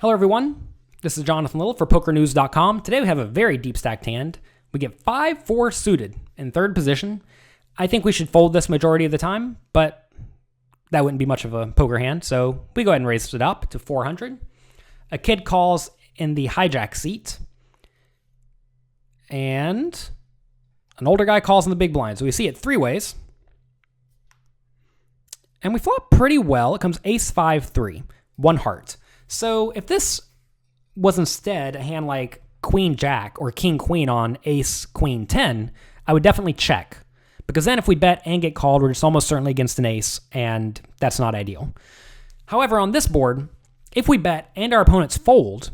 Hello everyone, this is Jonathan Little for PokerNews.com. Today we have a very deep stacked hand. We get 5-4 suited in third position. I think we should fold this majority of the time, but that wouldn't be much of a poker hand, so we go ahead and raise it up to 400. A kid calls in the hijack seat, and an older guy calls in the big blind. So we see it three ways. And we flop pretty well. It comes ace-5-3, one heart. So if this was instead a hand like queen-jack or king-queen on ace-queen-10, I would definitely check. Because then if we bet and get called, we're just almost certainly against an ace, and that's not ideal. However, on this board, if we bet and our opponents fold,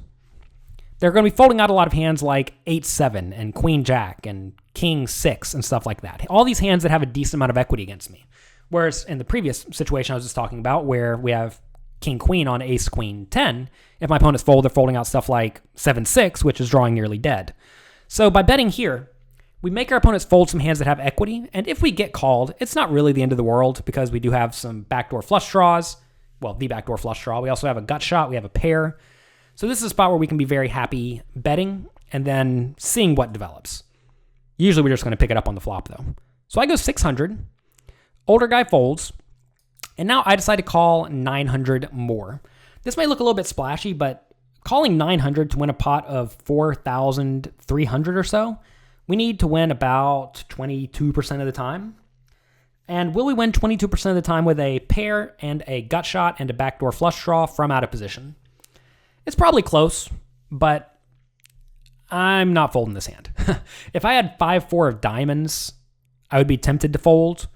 they're going to be folding out a lot of hands like 8-7 and queen-jack and king-6 and stuff like that. All these hands that have a decent amount of equity against me. Whereas in the previous situation I was just talking about, where we have king-queen on ace-queen-10, if my opponents fold, they're folding out stuff like 7-6, which is drawing nearly dead. So by betting here, we make our opponents fold some hands that have equity, and if we get called, it's not really the end of the world because we do have some backdoor flush draws. Well, the backdoor flush draw. We also have a gut shot. We have a pair. So this is a spot where we can be very happy betting and then seeing what develops. Usually we're just going to pick it up on the flop, though. So I go 600. Older guy folds. And now I decide to call 900 more. This may look a little bit splashy, but calling 900 to win a pot of 4,300 or so, we need to win about 22% of the time. And will we win 22% of the time with a pair and a gut shot and a backdoor flush draw from out of position? It's probably close, but I'm not folding this hand. If I had 5-4 of diamonds, I would be tempted to fold.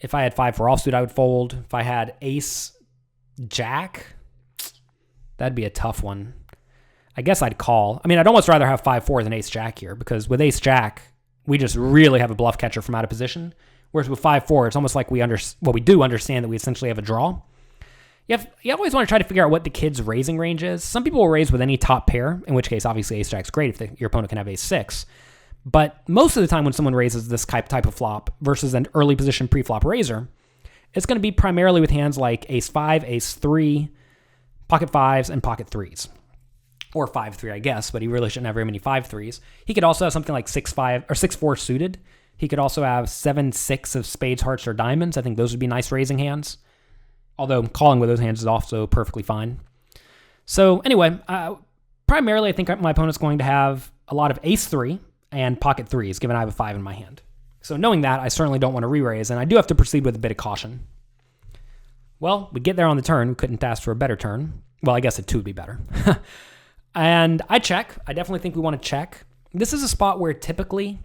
If I had 5-4 offsuit, I would fold. If I had ace-jack, that'd be a tough one. I guess I'd call. I mean, I'd almost rather have 5-4 than ace-jack here, because with ace-jack, we just really have a bluff catcher from out of position. Whereas with 5-4, it's almost like we do understand that we essentially have a draw. You always want to try to figure out what the kid's raising range is. Some people will raise with any top pair, in which case, obviously, ace-jack's great if your opponent can have ace-6. But most of the time when someone raises this type of flop versus an early position pre-flop raiser, it's going to be primarily with hands like ace-5, ace-3, pocket 5s, and pocket 3s. Or 5-3, I guess, but he really shouldn't have very many 5-3s. He could also have something like 6-5 or 6-4 suited. He could also have 7-6 of spades, hearts, or diamonds. I think those would be nice raising hands. Although calling with those hands is also perfectly fine. So anyway, primarily I think my opponent's going to have a lot of ace-3 and pocket 3s, given I have a 5 in my hand. So knowing that, I certainly don't want to re-raise, and I do have to proceed with a bit of caution. Well, we get there on the turn. We couldn't ask for a better turn. Well, I guess a 2 would be better. And I check. I definitely think we want to check. This is a spot where typically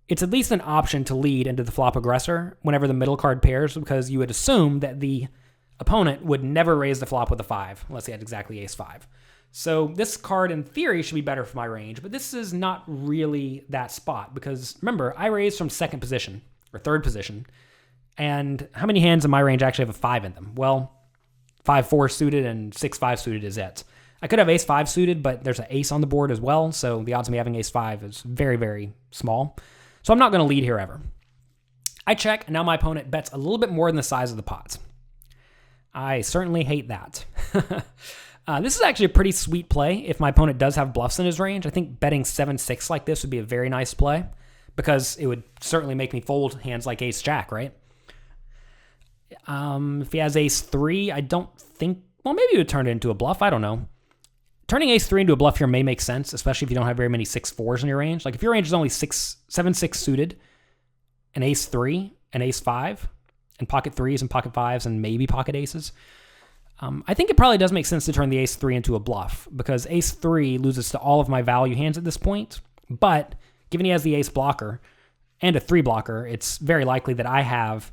it's at least an option to lead into the flop aggressor whenever the middle card pairs, because you would assume that the opponent would never raise the flop with a 5 unless he had exactly ace-5. So this card, in theory, should be better for my range, but this is not really that spot because, remember, I raised from second position or third position, and how many hands in my range actually have a 5 in them? Well, 5-4 suited and 6-5 suited is it. I could have ace-5 suited, but there's an ace on the board as well, so the odds of me having ace-5 is very, very small. So I'm not going to lead here ever. I check, and now my opponent bets a little bit more than the size of the pot. I certainly hate that. This is actually a pretty sweet play if my opponent does have bluffs in his range. I think betting 7-6 like this would be a very nice play because it would certainly make me fold hands like ace-jack, right? If he has ace-3, I don't think... Well, maybe he would turn it into a bluff. I don't know. Turning ace-3 into a bluff here may make sense, especially if you don't have very many 6-4s in your range. Like if your range is only 7-6 suited, an ace-3, an ace-5, and pocket 3s and pocket 5s and maybe pocket aces... I think it probably does make sense to turn the ace-3 into a bluff because ace-3 loses to all of my value hands at this point, but given he has the ace blocker and a 3 blocker, it's very likely that I have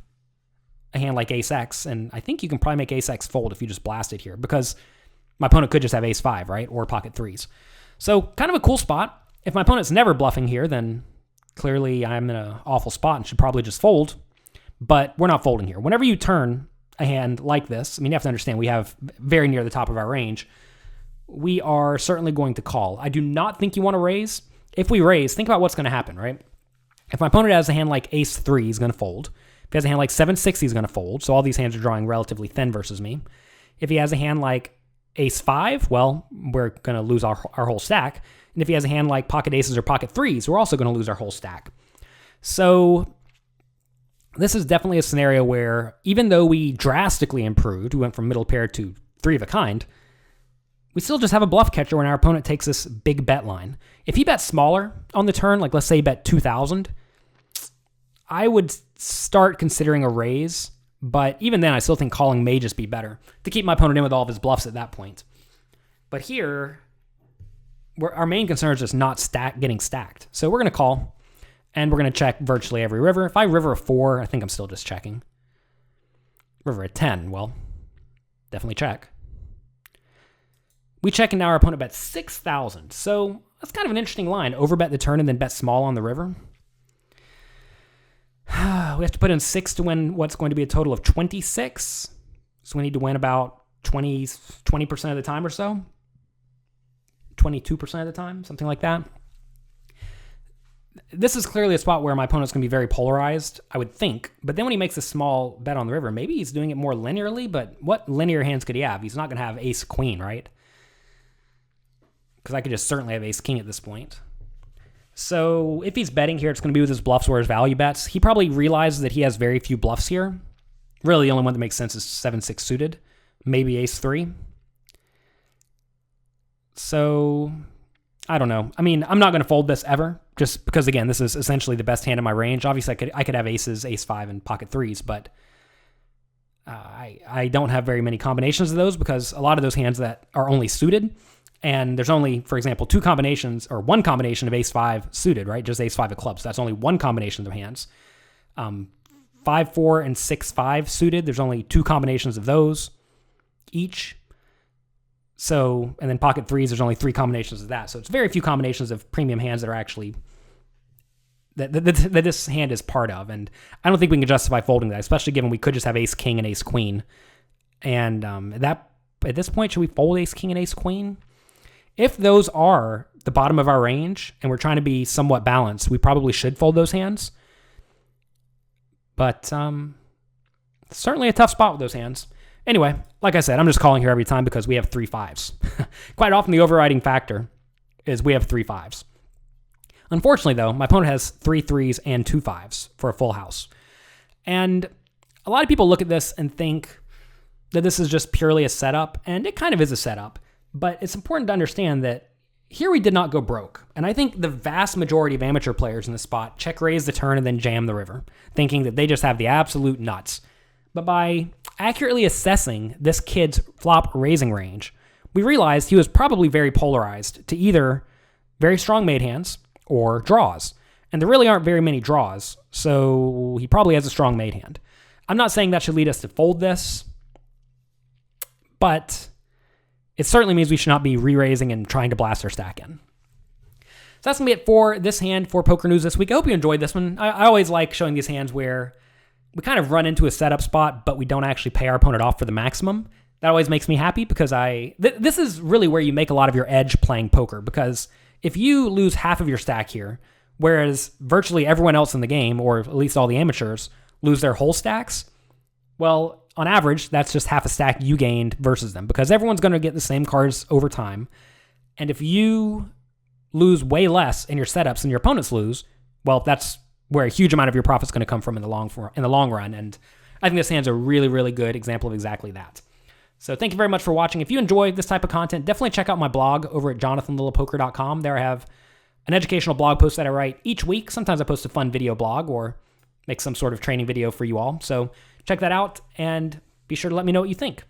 a hand like ace-x, and I think you can probably make ace-x fold if you just blast it here because my opponent could just have ace-5, right, or pocket 3s. So kind of a cool spot. If my opponent's never bluffing here, then clearly I'm in an awful spot and should probably just fold, but we're not folding here. Whenever you turn a hand like this, I mean, you have to understand we have very near the top of our range. We are certainly going to call. I do not think you want to raise. If we raise, think about what's going to happen, right? If my opponent has a hand like ace-3, he's going to fold. If he has a hand like 7-6, he's going to fold. So all these hands are drawing relatively thin versus me. If he has a hand like ace 5, well, we're going to lose our whole stack. And if he has a hand like pocket aces or pocket threes, we're also going to lose our whole stack. So this is definitely a scenario where even though we drastically improved, we went from middle pair to 3 of a kind, we still just have a bluff catcher when our opponent takes this big bet line. If he bets smaller on the turn, like let's say he bet 2,000, I would start considering a raise, but even then I still think calling may just be better to keep my opponent in with all of his bluffs at that point. But here, our main concern is just not getting stacked. So we're going to call, and we're going to check virtually every river. If I river a 4, I think I'm still just checking. River a 10, well, definitely check. We check, and now our opponent bets 6,000. So that's kind of an interesting line. Overbet the turn and then bet small on the river. We have to put in 6 to win what's going to be a total of 26. So we need to win about 20% of the time or so. 22% of the time, something like that. This is clearly a spot where my opponent's going to be very polarized, I would think. But then when he makes a small bet on the river, maybe he's doing it more linearly, but what linear hands could he have? He's not going to have ace queen, right? Because I could just certainly have ace king at this point. So if he's betting here, it's going to be with his bluffs or his value bets. He probably realizes that he has very few bluffs here. Really, the only one that makes sense is 7-6 suited, maybe ace 3. So I don't know. I mean, I'm not going to fold this ever, just because, again, this is essentially the best hand in my range. Obviously, I could have aces, ace 5, and pocket threes, but I don't have very many combinations of those because a lot of those hands that are only suited, and there's only, for example, 2 combinations or 1 combination of ace 5 suited, right? Just ace 5 of clubs. That's only 1 combination of hands. 5-4 and 6-5 suited. There's only 2 combinations of those each. So, and then pocket threes, there's only 3 combinations of that. So it's very few combinations of premium hands that are actually, that this hand is part of. And I don't think we can justify folding that, especially given we could just have ace king and ace queen. And at this point, should we fold ace king and ace queen? If those are the bottom of our range and we're trying to be somewhat balanced, we probably should fold those hands. But certainly a tough spot with those hands. Anyway, like I said, I'm just calling here every time because we have 3 5s. Quite often the overriding factor is we have 3 5s. Unfortunately, though, my opponent has 3 3s and 2 5s for a full house. And a lot of people look at this and think that this is just purely a setup, and it kind of is a setup. But it's important to understand that here we did not go broke. And I think the vast majority of amateur players in this spot check raise the turn and then jam the river, thinking that they just have the absolute nuts. But by accurately assessing this kid's flop raising range, we realized he was probably very polarized to either very strong made hands or draws. And there really aren't very many draws, so he probably has a strong made hand. I'm not saying that should lead us to fold this, but it certainly means we should not be re-raising and trying to blast our stack in. So that's going to be it for this hand for Poker News this week. I hope you enjoyed this one. I always like showing these hands where we kind of run into a setup spot, but we don't actually pay our opponent off for the maximum. That always makes me happy because this is really where you make a lot of your edge playing poker, because if you lose half of your stack here, whereas virtually everyone else in the game, or at least all the amateurs, lose their whole stacks, well, on average, that's just half a stack you gained versus them, because everyone's going to get the same cards over time. And if you lose way less in your setups than your opponents lose, well, that's where a huge amount of your profit's going to come from in the long run. And I think this hand's a really, really good example of exactly that. So thank you very much for watching. If you enjoy this type of content, definitely check out my blog over at jonathanlittlepoker.com. There I have an educational blog post that I write each week. Sometimes I post a fun video blog or make some sort of training video for you all. So check that out and be sure to let me know what you think.